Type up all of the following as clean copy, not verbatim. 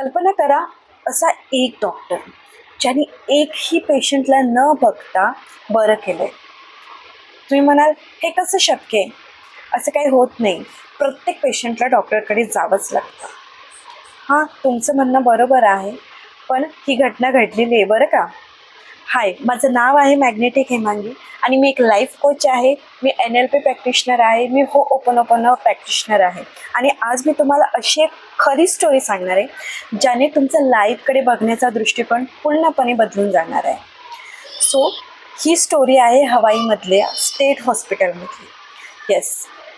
कल्पना करा, असा एक डॉक्टर ज्याने एकही पेशंटला न बघता बरं केलंय. तुम्ही म्हणाल, हे कसं शक्य आहे? असं काही होत नाही. प्रत्येक पेशंटला डॉक्टरकडे जावंच लागतं. हां, तुमचं म्हणणं बरोबर आहे, पण ही घटना घडलेली आहे बरं का. हाय, माझं नाव आहे मॅग्नेटिक हेमांगी आणि मी एक लाईफ कोच आहे. मी NLP प्रॅक्टिशनर आहे. मी होओपनोपोनो प्रॅक्टिशनर आहे. आणि आज मी तुम्हाला अशी एक खरी स्टोरी सांगणार आहे, ज्याने तुमचं लाईफकडे बघण्याचा दृष्टिकोन पूर्णपणे बदलून जाणार आहे. सो ही स्टोरी आहे हवाईमधल्या स्टेट हॉस्पिटलमधली. येस,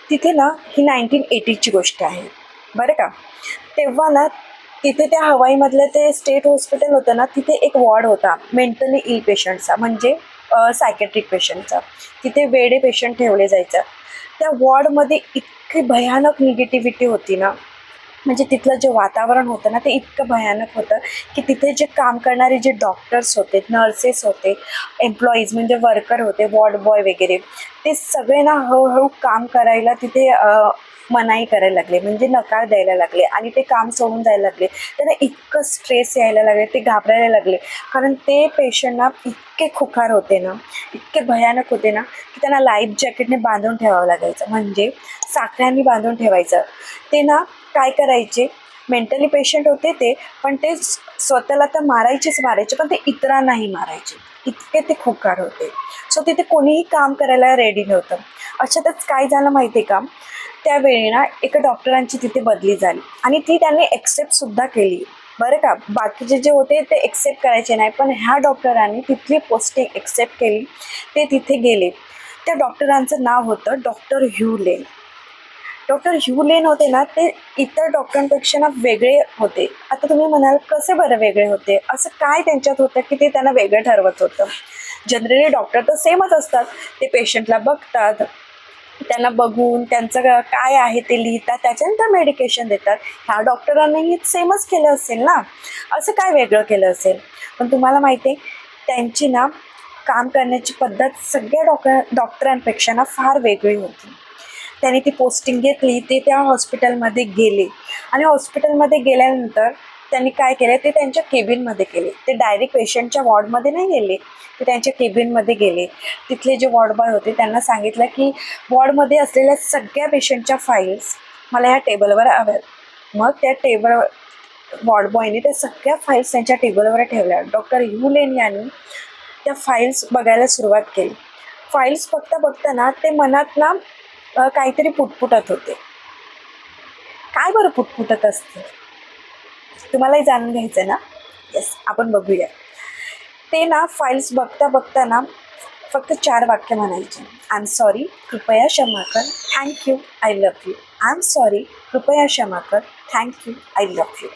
तिथे ना ही 1980ची गोष्ट आहे बरं का. तेव्हा ना तिथे त्या हवाईमधलं ते स्टेट हॉस्पिटल होतं ना, तिथे एक वॉर्ड होता मेंटली इल पेशंटचा, म्हणजे सायकॅट्रिक पेशंटचा. तिथे वेडे पेशंट ठेवले जायचं. त्या वॉर्डमध्ये इतकी भयानक निगेटिव्हिटी होती ना, म्हणजे तिथलं जे वातावरण होतं ना ते इतकं भयानक होतं की तिथे जे काम करणारे जे डॉक्टर्स होते, नर्सेस होते, एम्प्लॉईज म्हणजे वर्कर होते, वॉर्ड बॉय वगैरे, ते सगळे ना हळूहळू काम करायला तिथे मनाई करायला लागले, म्हणजे नकार द्यायला लागले आणि ते काम सोडून जायला लागले. त्यांना इतकं स्ट्रेस यायला लागले, ते घाबरायला लागले, कारण ते पेशंट ना इतके खुखार होते ना, इतके भयानक होते ना की त्यांना लाईफ जॅकेटने बांधून ठेवावं लागायचं, म्हणजे साखळ्यांनी बांधून ठेवायचं. ते ना काय करायचे, मेंटली पेशंट होते ते, पण ते स्वतःला तर मारायचे, पण ते इतरांनाही मारायचे, इतके ते खुकार होते. सो तिथे कोणीही काम करायला रेडी नव्हतं. अशातच काय झालं माहिती आहे का, त्यावेळी ना एका डॉक्टरांची तिथे बदली झाली आणि ती त्यांनी एक्सेप्टसुद्धा केली बरं का. बाकीचे जे होते ते एक्सेप्ट करायचे नाही, पण ह्या डॉक्टरांनी तिथली पोस्टिंग एक्सेप्ट केली. ते तिथे गेले. त्या डॉक्टरांचं नाव होतं डॉक्टर ह्यू लेन. डॉक्टर ह्यू लेन होते ना, ते इतर डॉक्टरांपेक्षा ना वेगळे होते. आता तुम्ही म्हणाल, कसे बरं वेगळे होते? असं काय त्यांच्यात होतं की ते त्यांना वेगळं ठरवत होतं? जनरली डॉक्टर तर सेमच असतात. ते पेशंटला बघतात, त्यांना बघून त्यांचं काय आहे ते लिहितात, त्याच्यानंतर मेडिकेशन देतात. ह्या डॉक्टरांनीही सेमच केलं असेल ना, असं काय वेगळं केलं असेल? पण तुम्हाला माहिती आहे, त्यांची ना काम करण्याची पद्धत सगळ्या डॉक्टरांपेक्षा ना फार वेगळी होती. त्यांनी ती पोस्टिंग घेतली, ते त्या हॉस्पिटलमध्ये गेले आणि हॉस्पिटलमध्ये गेल्यानंतर त्यांनी काय केलं, ते त्यांच्या केबिनमध्ये केले. ते डायरेक्ट पेशंटच्या वॉर्डमध्ये नाही गेले, ते त्यांच्या केबिनमध्ये गेले. तिथले जे वॉर्ड बॉय होते त्यांना सांगितलं की वॉर्डमध्ये असलेल्या सगळ्या पेशंटच्या फाईल्स मला ह्या टेबलवर हव्यात. मग त्या वॉर्ड बॉयने त्या सगळ्या फाईल्स त्यांच्या टेबलवर ठेवल्या. डॉक्टर ह्यू लेन यांनी त्या फाईल्स बघायला सुरुवात केली. फाईल्स बघताना ते मनात ना काहीतरी पुटपुटत होते. काय बरं पुटपुटत असते? तुम्हालाही जाणून घ्यायचं ना? येस, आपण बघूया. ते ना फाईल्स बघता ना फक्त 4 वाक्य म्हणायचे. आय एम सॉरी, कृपया क्षमा कर, thank you, I love you. I am sorry, कृपया क्षमा कर, थँक्यू, आय लव्ह यू.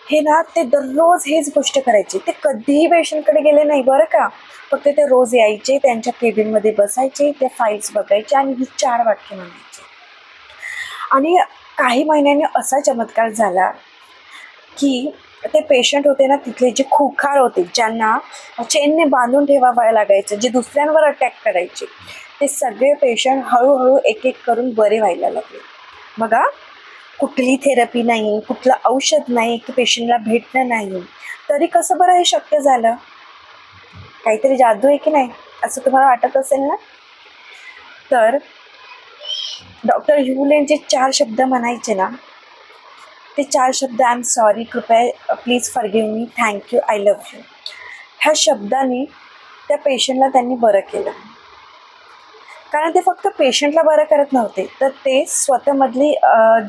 हे ना ते दररोज हेच गोष्ट करायचे. ते कधीही पेशंटकडे गेले नाही बरं का. फक्त ते रोज यायचे, त्यांच्या केबिनमध्ये बसायचे, ते फाईल्स बघायचे आणि ही 4 वाक्य म्हणायचे. आणि काही महिन्यांनी असा चमत्कार झाला की ते पेशंट होते ना तिथले, जे खुखार होते, ज्यांना चेनने बांधून ठेवावं लागायचं, जे दुसऱ्यांवर अटॅक करायचे, ते सगळे पेशंट हळूहळू एक एक करून बरे व्हायला लागले. बघा, कुठली थेरपी नाही, कुठलं औषध नाही, की पेशंटला भेटणं नाही, तरी कसं बरं हे शक्य झालं? काहीतरी जादू आहे की नाही, असं तुम्हाला वाटत असेल ना? तर डॉक्टर ह्यू लेन जे 4 शब्द म्हणायचे ना, ते 4 शब्द, आय एम सॉरी, कृपया, please forgive me, thank you, I love you, ह्या शब्दांनी त्या पेशंटला त्यांनी बरं केलं. कारण ते फक्त पेशंटला बरं करत नव्हते, तर ते स्वतःमधली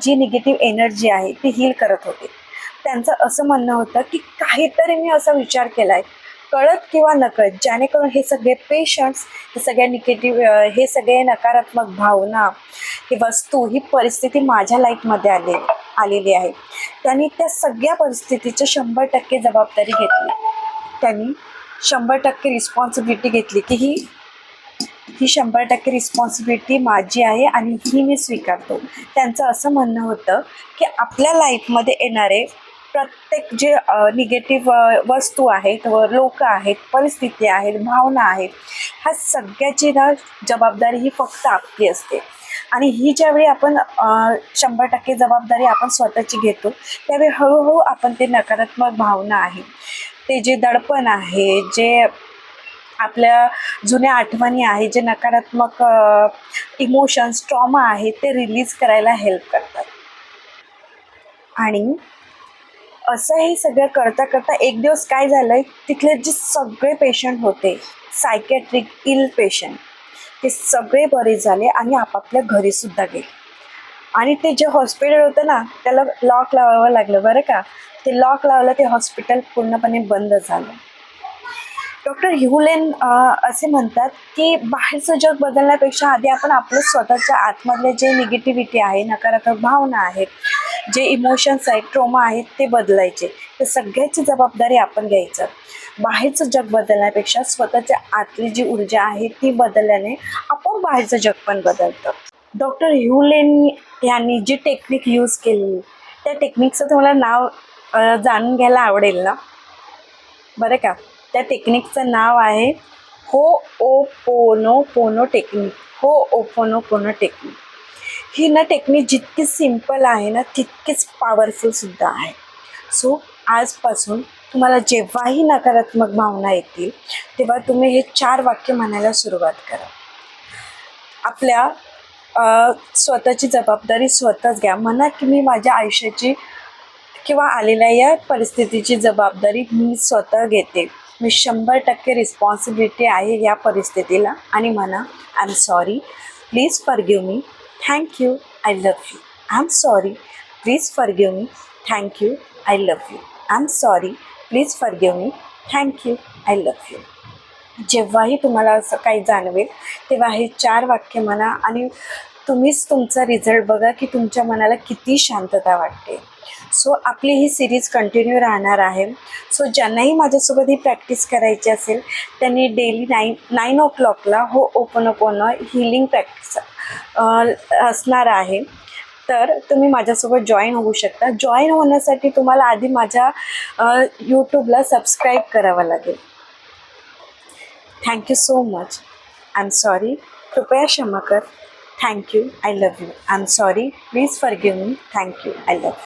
जी निगेटिव्ह एनर्जी आहे ती हील करत होते. त्यांचं असं म्हणणं होतं की काहीतरी मी असा विचार केला आहे, कळत किंवा नकळत, जेणेकरून हे सगळे पेशंट्स, हे सगळ्या हे सगळे नकारात्मक भावना, ही वस्तू, ही परिस्थिती माझ्या लाईफमध्ये आलेली आहे. त्यांनी त्या सगळ्या परिस्थितीचं 100% जबाबदारी घेतली. त्यांनी 100% रिस्पॉन्सिबिलिटी घेतली की ही 100% रिस्पॉन्सिबिलिटी माझी आहे आणि ही मी स्वीकारतो. त्यांचं असं म्हणणं होतं की आपल्या लाईफमध्ये येणारे प्रत्येक जे निगेटिव्ह वस्तू आहेत व लोक आहेत, परिस्थिती आहेत, भावना आहेत, ह्या सगळ्याची ना जबाबदारी ही फक्त आपली असते. आणि ही ज्यावेळी आपण 100% जबाबदारी आपण स्वतःची घेतो, त्यावेळी हळूहळू आपण ते नकारात्मक भावना आहे, ते जे दडपण आहे, जे आपल्या जुन्या आठवणी आहे, जे नकारात्मक इमोशन्स, ट्रॉमा आहे, ते रिलीज करायला हेल्प करतात. आणि असं हे सगळं करता करता एक दिवस काय झालंय, तिथले जे सगळे पेशंट होते, सायकॅट्रिक इल पेशंट, ते सगळे बरे झाले आणि आपापल्या घरी सुद्धा गेले. आणि ते जे हॉस्पिटल होतं ना, त्याला लॉक लावावं लागलं बरं का. ते लॉक लावलं, ते हॉस्पिटल पूर्णपणे बंद झालं. डॉक्टर ह्युलेन असे म्हणतात की बाहेरचं जग बदलण्यापेक्षा आधी आपण आपलं स्वतःच्या आतमधले जे निगेटिव्हिटी आहे, नकारात्मक भावना आहेत, जे इमोशन्स आहेत, ट्रोमा आहेत, ते बदलायचे. ते सगळ्याची जबाबदारी आपण घ्यायचं. बाहेरचं जग बदलण्यापेक्षा स्वतःच्या आतली जी ऊर्जा आहे ती बदलल्याने आपण बाहेरचं जग पण बदलतं. डॉक्टर ह्युलेन यांनी जी टेक्निक यूज केली, त्या टेक्निकचं तुम्हाला नाव जाणून घ्यायला आवडेल ना, बरं का. त्या टेक्निकचं नाव आहे होओपोनोपोनो टेक्निक. होओपोनोपोनो टेक्निक ही ना टेक्निक जितकी सिम्पल आहे ना, तितकीच पॉवरफुलसुद्धा आहे. सो आजपासून तुम्हाला जेव्हाही नकारात्मक भावना येतील, तेव्हा तुम्ही हे 4 वाक्य म्हणायला सुरुवात करा. आपल्या स्वतःची जबाबदारी स्वतःच घ्या. म्हणा की मी माझ्या आयुष्याची किंवा आलेल्या या परिस्थितीची जबाबदारी मी स्वतः घेते. मी 100% रिस्पॉन्सिबिलिटी आहे या परिस्थितीला. आणि म्हणा, I am sorry, please forgive me, thank you, I love you. I am sorry, please forgive me, thank you, I love you. I am sorry, please forgive me, thank you, I love you. जेव्हाही तुम्हाला असं काही जाणवेल, तेव्हा हे 4 वाक्य म्हणा आणि तुम्हीच तुमचा रिझल्ट बघा की तुमच्या मनाला किती शांतता वाटते. सो आपली ही सिरीज कंटिन्यू राहणार आहे. सो ज्यांनाही माझ्यासोबत ही प्रॅक्टिस करायची असेल, त्यांनी डेली 9 o'clockला होओपोनोपोनो हीलिंग प्रॅक्टिस असणार आहे. तर तुम्ही माझ्यासोबत जॉईन होऊ शकता. जॉईन होण्यासाठी तुम्हाला आधी माझ्या यूट्यूबला सबस्क्राईब करावं लागेल. Thank you so much. I am sorry, कृपया क्षमा कर, thank you, I love you. I am sorry, please forgive me, thank you, I love you.